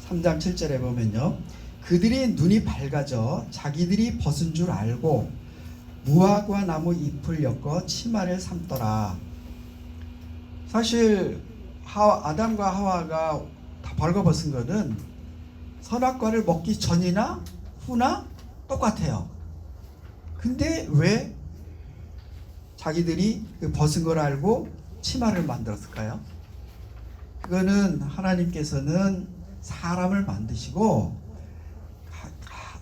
3장 7절에 보면요, 그들이 눈이 밝아져 자기들이 벗은 줄 알고 무화과 나무 잎을 엮어 치마를 삼더라. 사실 아담과 하와가 다 벌거벗은 거는 선악과를 먹기 전이나 후나 똑같아요. 근데 왜 자기들이 벗은 걸 알고 치마를 만들었을까요? 그거는 하나님께서는 사람을 만드시고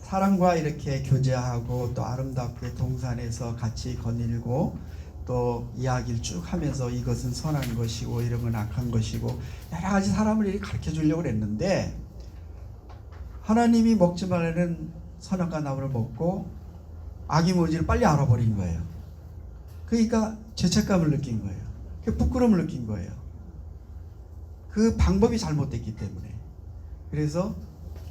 사람과 이렇게 교제하고 또 아름답게 동산에서 같이 거닐고 또 이야기를 쭉 하면서 이것은 선한 것이고 이런 건 악한 것이고 여러 가지 사람을 이렇게 가르쳐 주려고 했는데, 하나님이 먹지 말라는 선악과 나무를 먹고 악이 뭔지를 빨리 알아버린 거예요. 그러니까 죄책감을 느낀 거예요. 부끄러움을 느낀 거예요. 그 방법이 잘못됐기 때문에. 그래서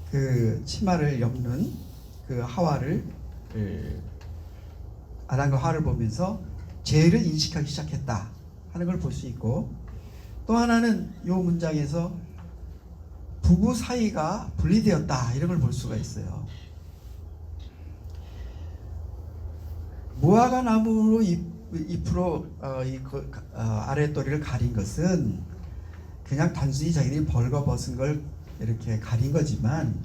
그 치마를 엮는 그 하와를, 아담과 하와를 보면서 죄를 인식하기 시작했다 하는 걸 볼 수 있고, 또 하나는 이 문장에서 부부 사이가 분리되었다 이런 걸 볼 수가 있어요. 무화과 나무로 잎으로 아랫도리를 가린 것은 그냥 단순히 자기들이 벌거벗은 걸 이렇게 가린 거지만,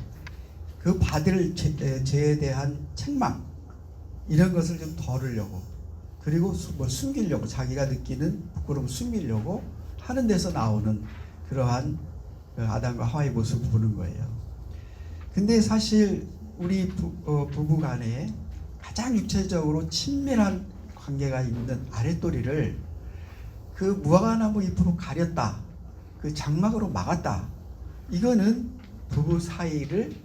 그 받을 죄에 대한 책망 이런 것을 좀 덜으려고, 그리고 뭘 숨기려고, 자기가 느끼는 부끄러움을 숨기려고 하는 데서 나오는 그러한 아담과 하와의 모습을 보는 거예요. 근데 사실 우리 부부 간에 가장 육체적으로 친밀한 관계가 있는 아랫도리를 그 무화과나무 잎으로 가렸다, 그 장막으로 막았다, 이거는 부부 사이를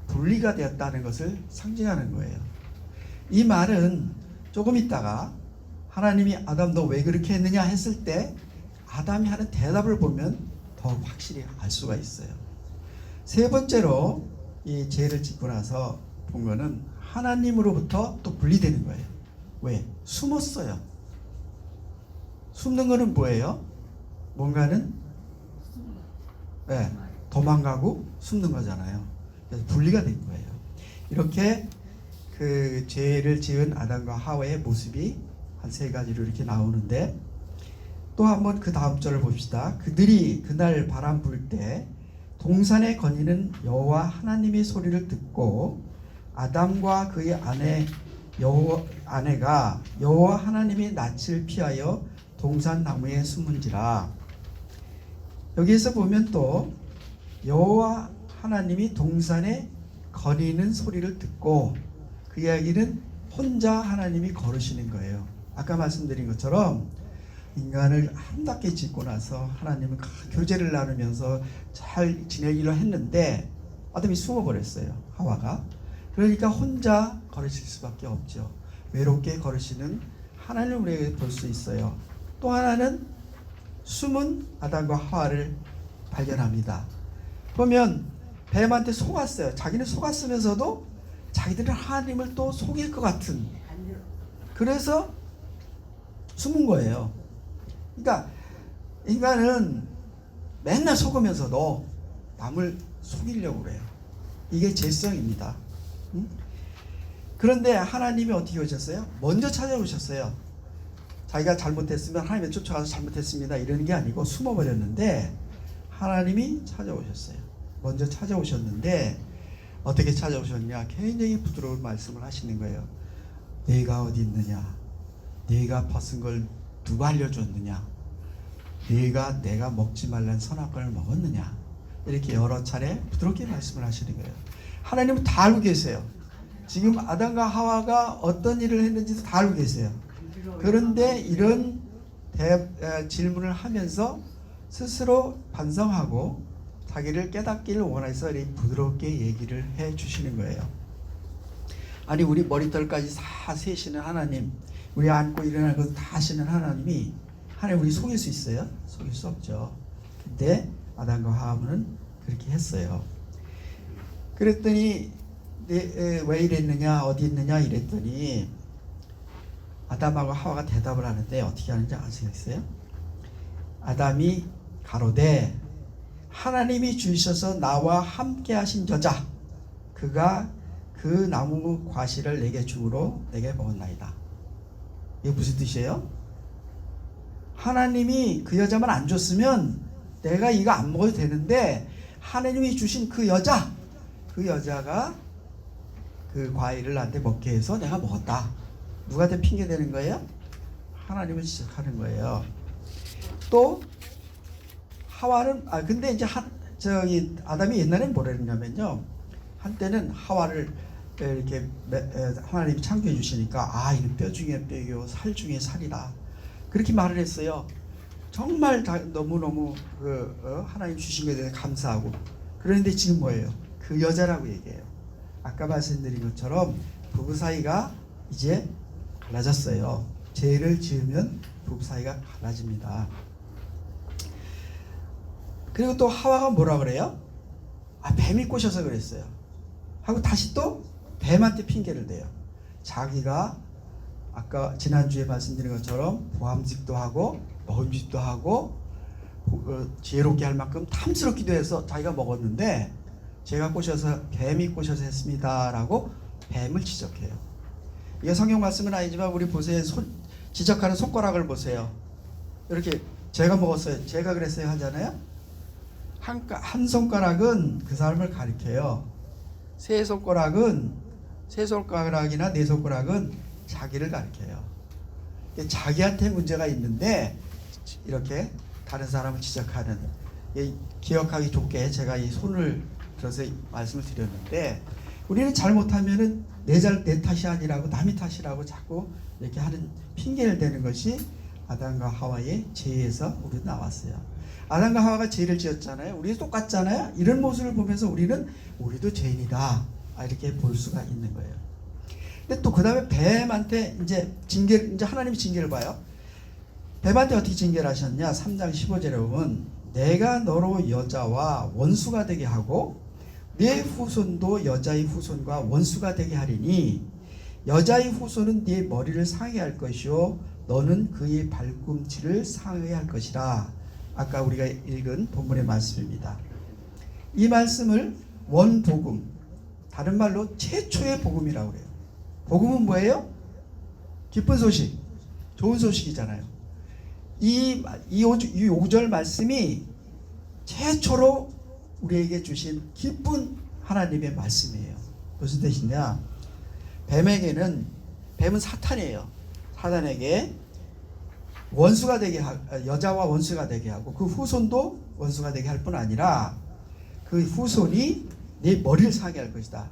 분리가 되었다는 것을 상징하는 거예요. 이 말은 조금 있다가 하나님이 아담 너 왜 그렇게 했느냐 했을 때 아담이 하는 대답을 보면 더 확실히 알 수가 있어요. 세 번째로 이 죄를 짓고 나서 본 거는 하나님으로부터 또 분리되는 거예요. 왜? 숨었어요. 숨는 거는 뭐예요? 뭔가는 도망가고 숨는 거잖아요. 그래서 분리가 된 거예요. 이렇게 그 죄를 지은 아담과 하와의 모습이 한 세 가지로 이렇게 나오는데, 또 한번 그 다음 절을 봅시다. 그들이 그날 바람 불 때 동산에 거니는 여호와 하나님의 소리를 듣고 아담과 그의 아내가 여호와 하나님의 낯을 피하여 동산 나무에 숨은지라. 여기에서 보면 또 여호와 하나님이 동산에 거니는 소리를 듣고, 그 이야기는 혼자 하나님이 걸으시는 거예요. 아까 말씀드린 것처럼 인간을 아름답게 짓고 나서 하나님은 교제를 나누면서 잘 지내기로 했는데 아담이 숨어버렸어요, 하와가. 그러니까 혼자 걸으실 수밖에 없죠. 외롭게 걸으시는 하나님을 우리에게 볼 수 있어요. 또 하나는 숨은 아담과 하와를 발견합니다. 보면 뱀한테 속았어요. 자기는 속았으면서도 자기들은 하나님을 또 속일 것 같은, 그래서 숨은 거예요. 그러니까 인간은 맨날 속으면서도 남을 속이려고 그래요. 이게 죄성입니다. 그런데 하나님이 어떻게 오셨어요? 먼저 찾아오셨어요. 자기가 잘못했으면 하나님이 쫓아가서 잘못했습니다 이러는 게 아니고 숨어버렸는데 하나님이 찾아오셨어요. 먼저 찾아오셨는데 어떻게 찾아오셨냐? 굉장히 부드러운 말씀을 하시는 거예요. 네가 어디 있느냐? 네가 벗은 걸 누가 알려줬느냐? 내가 먹지 말라는 선악과를 먹었느냐? 이렇게 여러 차례 부드럽게 말씀을 하시는 거예요. 하나님은 다 알고 계세요. 지금 아담과 하와가 어떤 일을 했는지도 다 알고 계세요. 그런데 이런 질문을 하면서 스스로 반성하고 자기를 깨닫기를 원해서 이렇게 부드럽게 얘기를 해 주시는 거예요. 아니, 우리 머리털까지 다 세시는 하나님, 우리 앉고 일어나는 것 다 하시는 하나님이 하나님 우리 속일 수 있어요? 속일 수 없죠. 근데 아담과 하와는 그렇게 했어요. 그랬더니 왜 이랬느냐, 어디 있느냐 이랬더니 아담하고 하와가 대답을 하는데 어떻게 하는지 아시겠어요? 아담이 가로되 하나님이 주셔서 나와 함께 하신 여자 그가 그 나무 과실을 내게 주므로 내게 먹었나이다. 이게 무슨 뜻이에요? 하나님이 그 여자만 안 줬으면 내가 이거 안 먹어도 되는데 하나님이 주신 그 여자가 그 과일을 나한테 먹게 해서 내가 먹었다. 누구한테 핑계 대는 거예요? 하나님을 지적하는 거예요. 또 하와는 근데 이제 아담이 옛날에는 뭐라 했냐면요, 한때는 하와를 이렇게 하나님이 창조해 주시니까 이는 뼈 중에 뼈요 살 중에 살이다 그렇게 말을 했어요. 정말 너무너무 하나님 주신 것에 대해 감사하고. 그런데 지금 뭐예요? 그 여자라고 얘기해요. 아까 말씀드린 것처럼 부부 사이가 이제 갈라졌어요. 죄를 지으면 부부 사이가 갈라집니다. 그리고 또 하와가 뭐라 그래요? 뱀이 꼬셔서 그랬어요 하고 다시 또 뱀한테 핑계를 대요. 자기가 아까 지난주에 말씀드린 것처럼 보암직도 하고 먹음직도 하고 지혜롭게 할 만큼 탐스럽기도 해서 자기가 먹었는데 제가 꼬셔서 뱀이 꼬셔서 했습니다 라고 뱀을 지적해요. 이게 성경 말씀은 아니지만 우리 보세요. 지적하는 손가락을 보세요. 이렇게 제가 먹었어요, 제가 그랬어요 하잖아요. 한 손가락은 그 사람을 가리켜요. 세 손가락이나 네 손가락은 자기를 가리켜요. 자기한테 문제가 있는데 이렇게 다른 사람을 지적하는, 기억하기 좋게 제가 이 손을 들어서 말씀을 드렸는데, 우리는 잘못하면은 내 탓이 아니라고 남의 탓이라고 자꾸 이렇게 하는 핑계를 대는 것이 아담과 하와의 죄에서 우리도 나왔어요. 아담과 하와가 죄를 지었잖아요. 우리도 똑같잖아요. 이런 모습을 보면서 우리도 죄인이다 이렇게 볼 수가 있는 거예요. 근데 또 그 다음에 뱀한테 이제 하나님이 징계를 봐요. 뱀한테 어떻게 징계를 하셨냐? 3장 15절에 보면 내가 너로 여자와 원수가 되게 하고 네 후손도 여자의 후손과 원수가 되게 하리니 여자의 후손은 네 머리를 상하게 할 것이요 너는 그의 발꿈치를 상하게 할 것이라. 아까 우리가 읽은 본문의 말씀입니다. 이 말씀을 원복음, 다른 말로 최초의 복음이라고 그래요. 복음은 뭐예요? 기쁜 소식, 좋은 소식이잖아요. 이 5절 말씀이 최초로 우리에게 주신 기쁜 하나님의 말씀이에요. 무슨 뜻이냐? 뱀은 사탄이에요. 사탄에게 여자와 원수가 되게 하고 그 후손도 원수가 되게 할 뿐 아니라 그 후손이 네 머리를 상하게 할 것이다.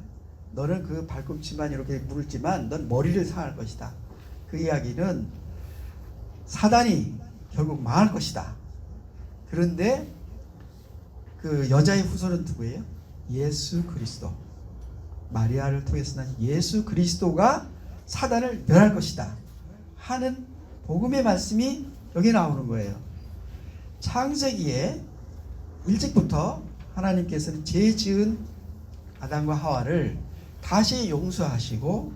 너는 그 발꿈치만 이렇게 물지만 넌 머리를 상할 것이다. 그 이야기는 사단이 결국 망할 것이다. 그런데 그 여자의 후손은 누구예요? 예수 그리스도. 마리아를 통해서 난 예수 그리스도가 사단을 멸할 것이다 하는 복음의 말씀이 여기 나오는 거예요. 창세기에 일찍부터 하나님께서는 죄 지은 아담과 하와를 다시 용서하시고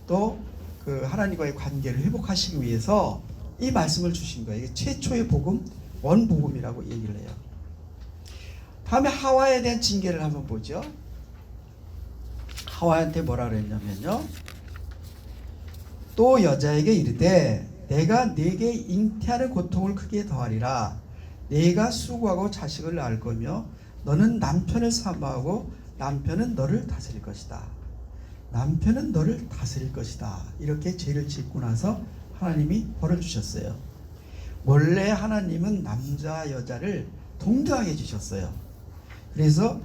또 그 하나님과의 관계를 회복하시기 위해서 이 말씀을 주신 거예요. 이게 최초의 복음, 원복음이라고 얘기를 해요. 다음에 하와에 대한 징계를 한번 보죠. 하와한테 뭐라 그랬냐면요, 또 여자에게 이르되 내가 네게 잉태하는 고통을 크게 더하리라. 네가 수고하고 자식을 낳을 거며 너는 남편을 사모하고 남편은 너를 다스릴 것이다. 남편은 너를 다스릴 것이다. 이렇게 죄를 짓고 나서 하나님이 벌을 주셨어요. 원래 하나님은 남자 여자를 동등하게 주셨어요. 그래서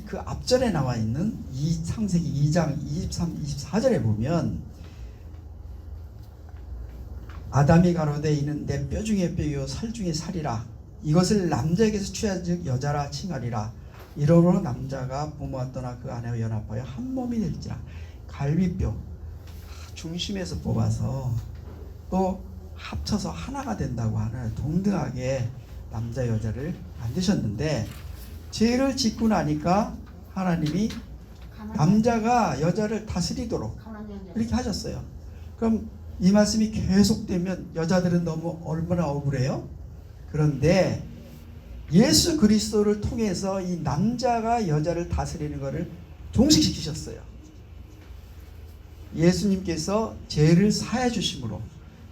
그 앞전에 나와 있는 이 창세기 2장 23, 24절에 보면 아담이 가로되 이는 내 뼈 중에 뼈요 살 중에 살이라. 이것을 남자에게서 취하즉 여자라 칭하리라. 이러므로 남자가 부모와 떠나 그 아내와 연합하여 한 몸이 될지라. 갈비뼈 중심에서 뽑아서 또 합쳐서 하나가 된다고 하는 동등하게 남자 여자를 만드셨는데, 죄를 짓고 나니까 하나님이 남자가 여자를 다스리도록 이렇게 하셨어요. 그럼 이 말씀이 계속되면 여자들은 너무 얼마나 억울해요? 그런데 예수 그리스도를 통해서 이 남자가 여자를 다스리는 것을 종식시키셨어요. 예수님께서 죄를 사해 주심으로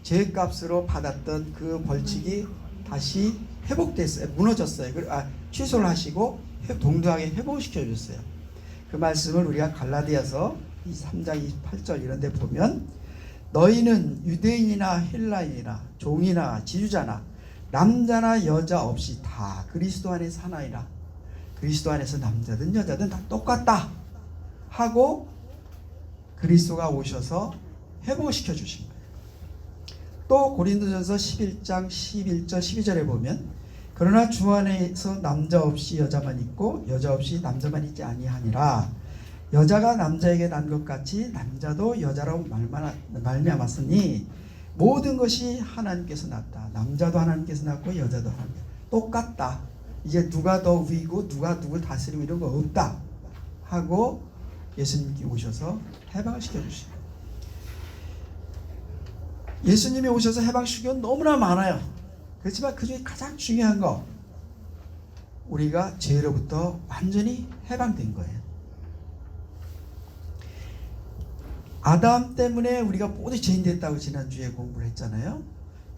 죄값으로 받았던 그 벌칙이 다시 회복됐어요. 무너졌어요. 취소를 하시고 동등하게 회복시켜 주셨어요. 그 말씀을 우리가 갈라디아서 3장 28절 이런 데 보면, 너희는 유대인이나 헬라인이나 종이나 지주자나 남자나 여자 없이 다 그리스도 안에서 하나이라. 그리스도 안에서 남자든 여자든 다 똑같다 하고 그리스도가 오셔서 회복시켜 주신 거예요. 또 고린도전서 11장 11절 12절에 보면, 그러나 주 안에서 남자 없이 여자만 있고 여자 없이 남자만 있지 아니하니라. 여자가 남자에게 난 것 같이 남자도 여자로 말미암았으니 모든 것이 하나님께서 낳았다. 남자도 하나님께서 낳고 여자도 하나님께서 똑같다. 이제 누가 더 위고 누가 누굴 다스리고 이런 거 없다 하고 예수님께 오셔서 해방을 시켜주시고, 예수님이 오셔서 해방시킨 건 너무나 많아요. 그렇지만 그 중에 가장 중요한 거, 우리가 죄로부터 완전히 해방된 거예요. 아담 때문에 우리가 모두 죄인 됐다고 지난주에 공부를 했잖아요.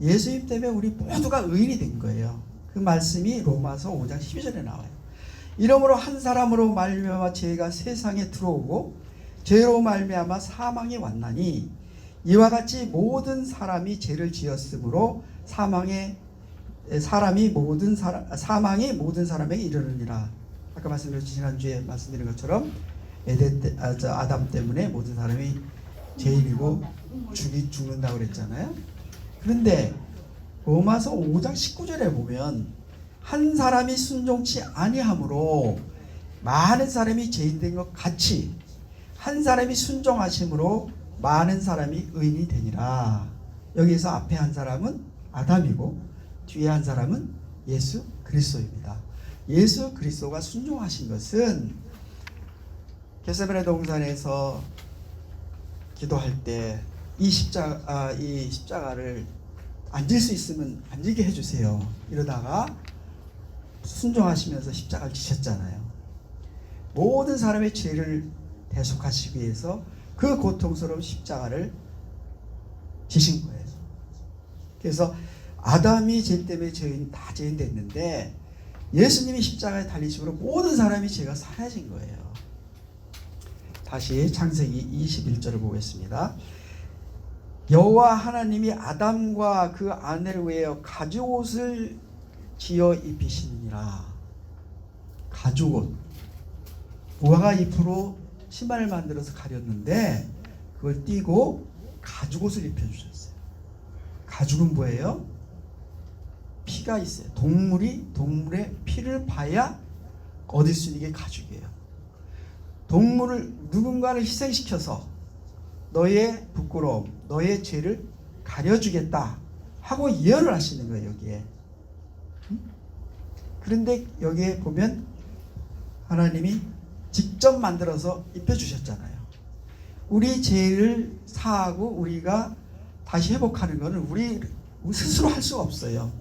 예수님 때문에 우리 모두가 의인이 된 거예요. 그 말씀이 로마서 5장 12절에 나와요. 이러므로 한 사람으로 말미암아 죄가 세상에 들어오고 죄로 말미암아 사망이 왔나니, 이와 같이 모든 사람이 죄를 지었으므로 사망이 모든 사람에게 이르느니라. 아까 말씀드린 지난주에 말씀드린 것처럼 아담 때문에 모든 사람이 죄인이고 죽는다고 그랬잖아요. 그런데 로마서 5장 19절에 보면, 한 사람이 순종치 아니함으로 많은 사람이 죄인된 것 같이 한 사람이 순종하심으로 많은 사람이 의인이 되니라. 여기서 앞에 한 사람은 아담이고 뒤에 한 사람은 예수 그리스도입니다. 예수 그리스도가 순종하신 것은 겟세마네 동산에서 기도할 때 이 십자가를 앉을 수 있으면 앉게 해주세요. 이러다가 순종하시면서 십자가를 지셨잖아요. 모든 사람의 죄를 대속하시기 위해서 그 고통스러운 십자가를 지신 거예요. 그래서 아담이 죄 때문에 다 죄인 됐는데, 예수님이 십자가에 달리심으로 모든 사람이 죄가 사해진 거예요. 다시 창세기 21절을 보겠습니다. 여호와 하나님이 아담과 그 아내를 위하여 가죽옷을 지어 입히시니라. 가죽옷, 무화과 잎으로 신발을 만들어서 가렸는데 그걸 띄고 가죽옷을 입혀주셨어요. 가죽은 뭐예요? 피가 있어요. 동물의 피를 봐야 얻을 수 있는 게 가죽이에요. 누군가를 희생시켜서 너의 부끄러움, 너의 죄를 가려주겠다 하고 예언을 하시는 거예요, 여기에. 그런데 여기에 보면 하나님이 직접 만들어서 입혀주셨잖아요. 우리 죄를 사하고 우리가 다시 회복하는 것은 우리 스스로 할 수가 없어요.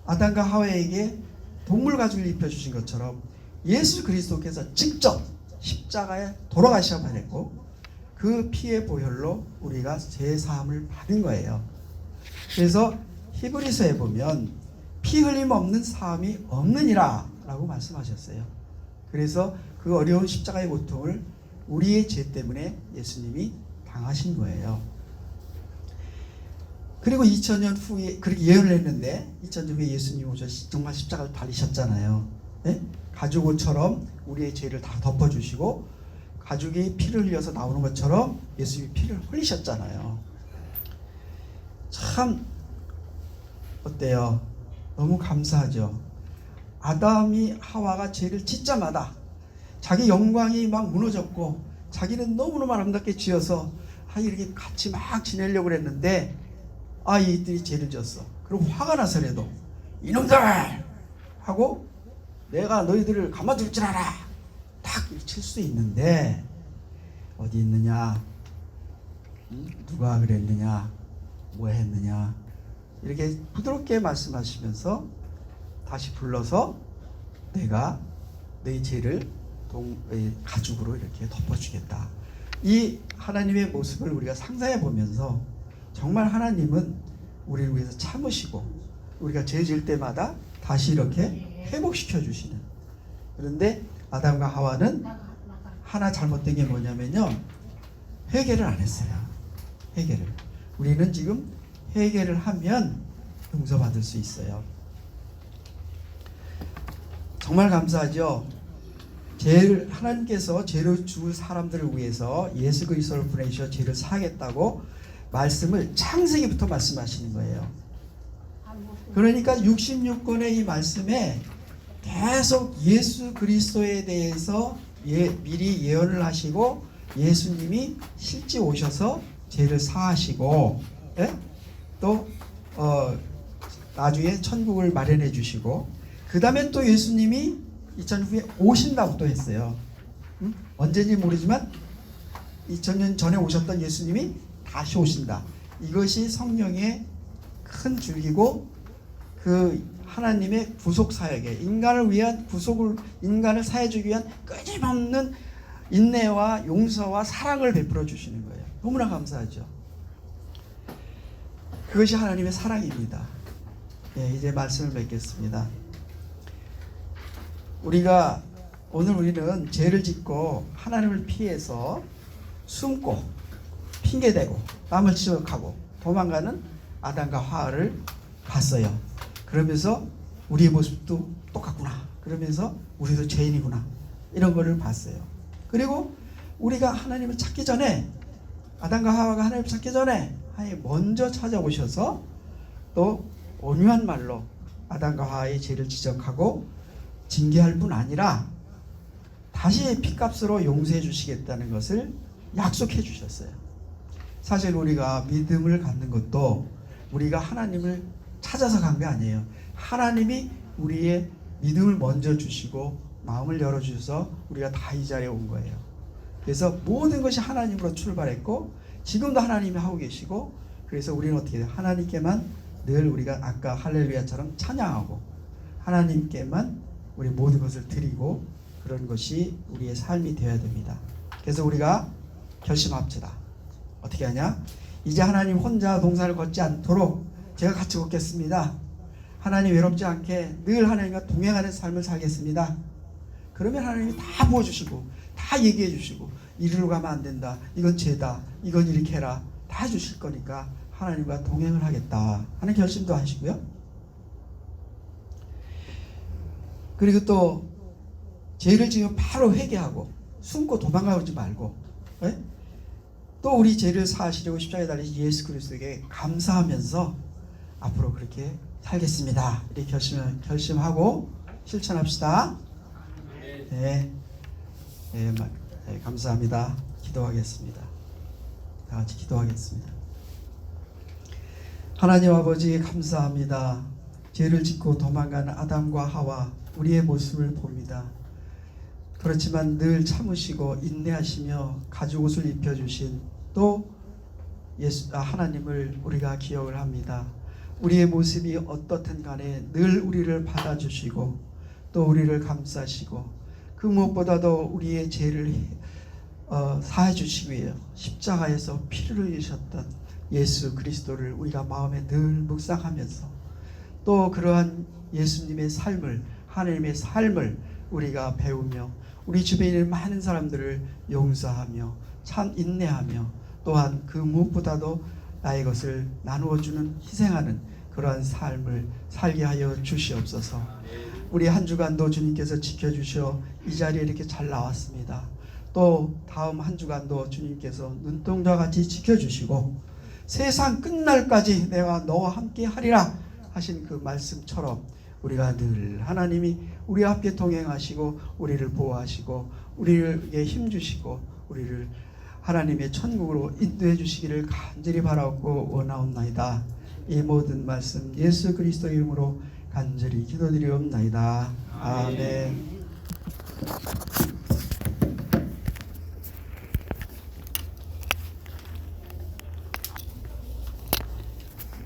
아담과 하와에게 동물 가죽을 입혀주신 것처럼 예수 그리스도께서 직접 십자가에 돌아가셔버렸고 그 피의 보혈로 우리가 죄 사함을 받은 거예요. 그래서 히브리서에 보면 피 흘림 없는 사함이 없느니라 라고 말씀하셨어요. 그래서 그 어려운 십자가의 고통을 우리의 죄 때문에 예수님이 당하신 거예요. 그리고 2000년 후에 그렇게 예언을 했는데 2000년 후에 예수님이 오셔서 정말 십자가를 달리셨잖아요. 네? 가죽옷처럼 우리의 죄를 다 덮어주시고 가죽이 피를 흘려서 나오는 것처럼 예수님이 피를 흘리셨잖아요. 참 어때요? 너무 감사하죠. 아담이 하와가 죄를 짓자마다 자기 영광이 막 무너졌고 자기는 너무너무 아름답게 지어서 이렇게 같이 막 지내려고 그랬는데 이들이 죄를 지었어. 그리고 화가 나서라도 이놈들 하고 내가 너희들을 가만둘 줄 알아 딱 칠 수 있는데 어디 있느냐, 누가 그랬느냐, 뭐 했느냐 이렇게 부드럽게 말씀하시면서 다시 불러서 내가 너희 죄를 가죽으로 이렇게 덮어주겠다. 이 하나님의 모습을 우리가 상상해 보면서 정말 하나님은 우리를 위해서 참으시고 우리가 죄 지을 때마다 다시 이렇게 회복시켜 주시는. 그런데 아담과 하와는 하나 잘못된 게 뭐냐면요, 회개를 안 했어요. 회개를. 우리는 지금 회개를 하면 용서받을 수 있어요. 정말 감사하죠. 하나님께서 죄를 죽을 사람들을 위해서 예수 그리스도를 보내셔 죄를 사하겠다고 말씀을 창세기부터 말씀하시는 거예요. 그러니까 66권의 이 말씀에 계속 예수 그리스도에 대해서 미리 예언을 하시고 예수님이 실제 오셔서 죄를 사하시고, 또 나중에 천국을 마련해 주시고, 그 다음에 또 예수님이 2000년 후에 오신다고 또 했어요. 언제인지 모르지만 2000년 전에 오셨던 예수님이 다시 오신다. 이것이 성령의 큰 줄기고 그 하나님의 구속 사역에 인간을 위한 인간을 사해 주기 위한 끊임없는 인내와 용서와 사랑을 베풀어 주시는 거예요. 너무나 감사하죠. 그것이 하나님의 사랑입니다. 이제 말씀을 맺겠습니다. 우리는 죄를 짓고 하나님을 피해서 숨고 핑계대고 남을 지적하고 도망가는 아담과 하와를 봤어요. 그러면서 우리의 모습도 똑같구나. 그러면서 우리도 죄인이구나. 이런 거를 봤어요. 그리고 우리가 하나님을 찾기 전에, 아담과 하와가 하나님을 찾기 전에 하나님 먼저 찾아오셔서 또 온유한 말로 아담과 하와의 죄를 지적하고 징계할 뿐 아니라 다시 핏값으로 용서해 주시겠다는 것을 약속해 주셨어요. 사실 우리가 믿음을 갖는 것도 우리가 하나님을 찾아서 간 게 아니에요. 하나님이 우리의 믿음을 먼저 주시고 마음을 열어주셔서 우리가 다 이 자리에 온 거예요. 그래서 모든 것이 하나님으로 출발했고 지금도 하나님이 하고 계시고, 그래서 우리는 어떻게 해요? 하나님께만 늘 우리가 아까 할렐루야처럼 찬양하고 하나님께만 우리 모든 것을 드리고, 그런 것이 우리의 삶이 되어야 됩니다. 그래서 우리가 결심합시다. 어떻게 하냐? 이제 하나님 혼자 동산을 걷지 않도록 제가 같이 걷겠습니다. 하나님 외롭지 않게 늘 하나님과 동행하는 삶을 살겠습니다. 그러면 하나님이 다 부어주시고 다 얘기해 주시고, 이리로 가면 안 된다, 이건 죄다, 이건 이렇게 해라, 다 해주실 거니까 하나님과 동행을 하겠다 하는 결심도 하시고요. 그리고 또 죄를 지으면 바로 회개하고 숨고 도망가지 말고, 또 우리 죄를 사하시려고 십자가에 달리신 예수 그리스도에게 감사하면서 앞으로 그렇게 살겠습니다. 이렇게 결심하고 실천합시다. 네, 감사합니다. 기도하겠습니다. 다 같이 기도하겠습니다. 하나님 아버지 감사합니다. 죄를 짓고 도망가는 아담과 하와 우리의 모습을 봅니다. 그렇지만 늘 참으시고 인내하시며 가죽옷을 입혀주신 또 하나님을 우리가 기억을 합니다. 우리의 모습이 어떻든 간에 늘 우리를 받아주시고 또 우리를 감싸시고, 그 무엇보다도 우리의 죄를 사해 주시기 위해 십자가에서 피를 흘리셨던 예수 그리스도를 우리가 마음에 늘 묵상하면서 또 그러한 예수님의 삶을, 하나님의 삶을 우리가 배우며 우리 주변에 있는 많은 사람들을 용서하며 참 인내하며, 또한 그 무엇보다도 나의 것을 나누어주는, 희생하는 그러한 삶을 살게 하여 주시옵소서. 우리 한 주간도 주님께서 지켜주셔 이 자리에 이렇게 잘 나왔습니다. 또 다음 한 주간도 주님께서 눈동자 같이 지켜주시고 세상 끝날까지 내가 너와 함께 하리라 하신 그 말씀처럼 우리가 늘 하나님이 우리와 함께 동행하시고 우리를 보호하시고 우리에게 힘주시고 우리를 하나님의 천국으로 인도해 주시기를 간절히 바라고 원하옵나이다. 이 모든 말씀 예수 그리스도 이름으로 간절히 기도드리옵나이다. 아멘.